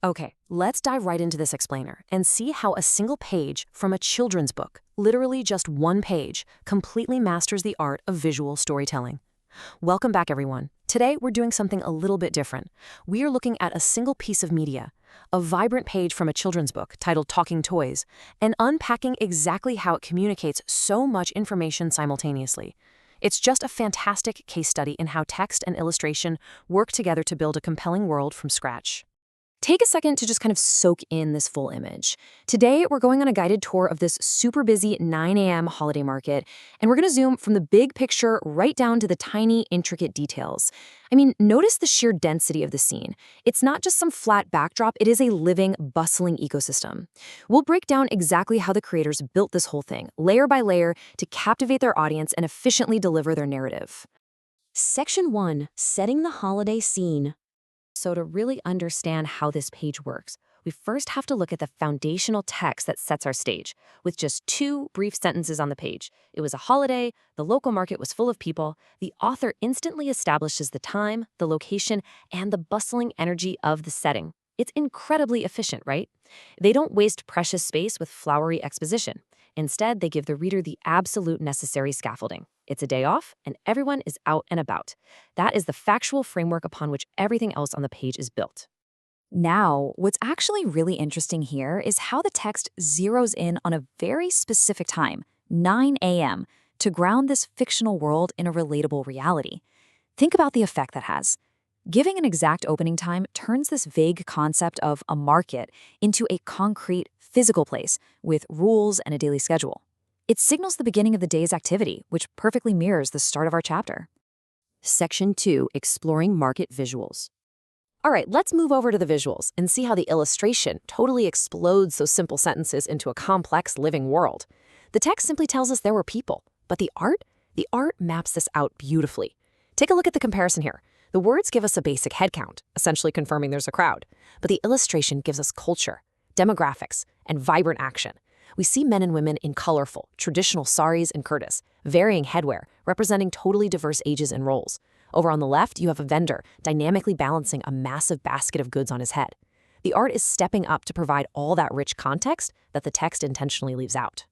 Okay, let's dive right into this explainer and see how a single page from a children's book, literally just one page, completely masters the art of visual storytelling. Welcome back, everyone. Today, we're doing something a little bit different. We are looking at a single piece of media, a vibrant page from a children's book titled Talking Toys, and unpacking exactly how it communicates so much information simultaneously. It's just a fantastic case study in how text and illustration work together to build a compelling world from scratch. Take a second to just kind of soak in this full image. Today, we're going on a guided tour of this super busy 9 a.m. holiday market, and we're going to zoom from the big picture right down to the tiny, intricate details. Notice the sheer density of the scene. It's not just some flat backdrop, it is a living, bustling ecosystem. We'll break down exactly how the creators built this whole thing, layer by layer, to captivate their audience and efficiently deliver their narrative. Section 1. Setting the holiday scene. So to really understand how this page works, we first have to look at the foundational text that sets our stage, with just 2 brief sentences on the page. It was a holiday, the local market was full of people. The author instantly establishes the time, the location, and the bustling energy of the setting. It's incredibly efficient, right? They don't waste precious space with flowery exposition. Instead, they give the reader the absolute necessary scaffolding. It's a day off, and everyone is out and about. That is the factual framework upon which everything else on the page is built. Now, what's actually really interesting here is how the text zeroes in on a very specific time, 9 a.m., to ground this fictional world in a relatable reality. Think about the effect that has. Giving an exact opening time turns this vague concept of a market into a concrete, physical place with rules and a daily schedule. It signals the beginning of the day's activity, which perfectly mirrors the start of our chapter. Section 2. Exploring market visuals. All right, let's move over to the visuals and see how the illustration totally explodes those simple sentences into a complex living world. The text simply tells us there were people, but the art maps this out beautifully. Take a look at the comparison here. The words give us a basic head count, essentially confirming there's a crowd, but the illustration gives us culture, demographics, and vibrant action. We see men and women in colorful, traditional saris and kurtas, varying headwear, representing totally diverse ages and roles. Over on the left, you have a vendor dynamically balancing a massive basket of goods on his head. The art is stepping up to provide all that rich context that the text intentionally leaves out.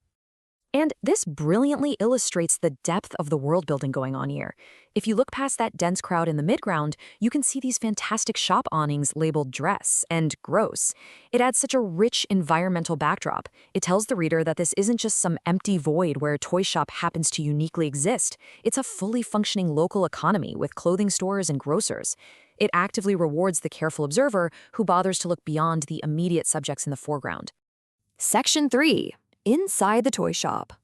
And this brilliantly illustrates the depth of the world building going on here. If you look past that dense crowd in the midground, you can see these fantastic shop awnings labeled dress and gross. It adds such a rich environmental backdrop. It tells the reader that this isn't just some empty void where a toy shop happens to uniquely exist. It's a fully functioning local economy with clothing stores and grocers. It actively rewards the careful observer who bothers to look beyond the immediate subjects in the foreground. Section 3. Inside the toy shop.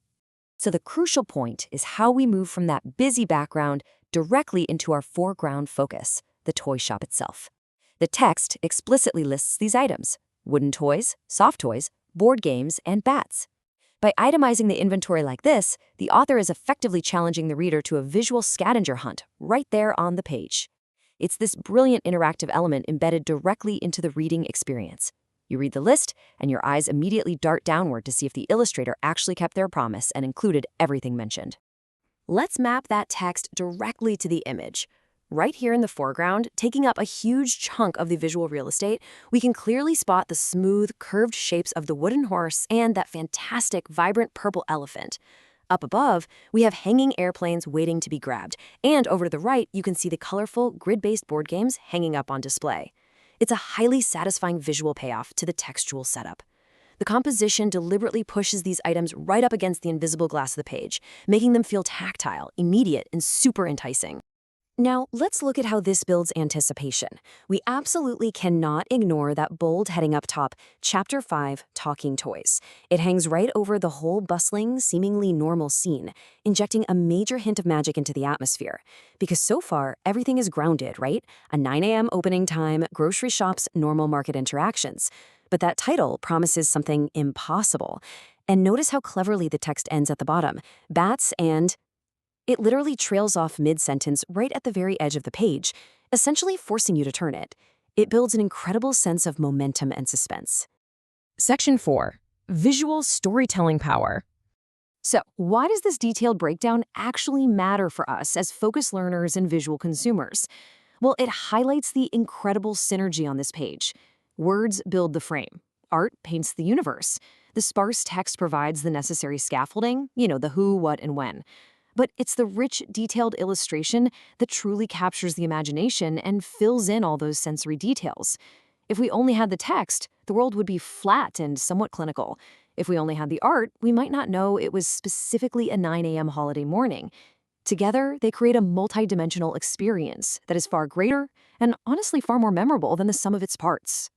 So the crucial point is how we move from that busy background directly into our foreground focus, the toy shop itself. The text explicitly lists these items: wooden toys, soft toys, board games, and bats. By itemizing the inventory like this, the author is effectively challenging the reader to a visual scavenger hunt right there on the page. It's this brilliant interactive element embedded directly into the reading experience. You read the list, and your eyes immediately dart downward to see if the illustrator actually kept their promise and included everything mentioned. Let's map that text directly to the image. Right here in the foreground, taking up a huge chunk of the visual real estate, we can clearly spot the smooth, curved shapes of the wooden horse and that fantastic, vibrant purple elephant. Up above, we have hanging airplanes waiting to be grabbed, and over to the right, you can see the colorful, grid-based board games hanging up on display. It's a highly satisfying visual payoff to the textual setup. The composition deliberately pushes these items right up against the invisible glass of the page, making them feel tactile, immediate, and super enticing. Now, let's look at how this builds anticipation. We absolutely cannot ignore that bold heading up top, Chapter 5, Talking Toys. It hangs right over the whole bustling, seemingly normal scene, injecting a major hint of magic into the atmosphere. Because so far, everything is grounded, right? A 9 a.m. opening time, grocery shops, normal market interactions. But that title promises something impossible. And notice how cleverly the text ends at the bottom. Bats and... It literally trails off mid-sentence right at the very edge of the page, essentially forcing you to turn it. It builds an incredible sense of momentum and suspense. Section 4. Visual storytelling power. So, why does this detailed breakdown actually matter for us as focused learners and visual consumers? Well, it highlights the incredible synergy on this page. Words build the frame. Art paints the universe. The sparse text provides the necessary scaffolding, the who, what, and when. But it's the rich, detailed illustration that truly captures the imagination and fills in all those sensory details. If we only had the text, the world would be flat and somewhat clinical. If we only had the art, we might not know it was specifically a 9 a.m. holiday morning. Together, they create a multidimensional experience that is far greater and honestly far more memorable than the sum of its parts.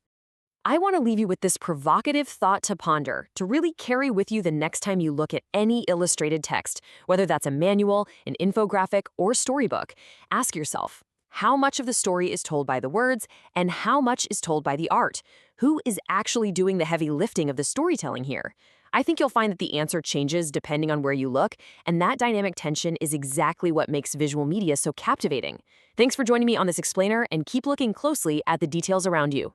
I want to leave you with this provocative thought to ponder, to really carry with you the next time you look at any illustrated text, whether that's a manual, an infographic, or storybook. Ask yourself, how much of the story is told by the words, and how much is told by the art? Who is actually doing the heavy lifting of the storytelling here? I think you'll find that the answer changes depending on where you look, and that dynamic tension is exactly what makes visual media so captivating. Thanks for joining me on this explainer, and keep looking closely at the details around you.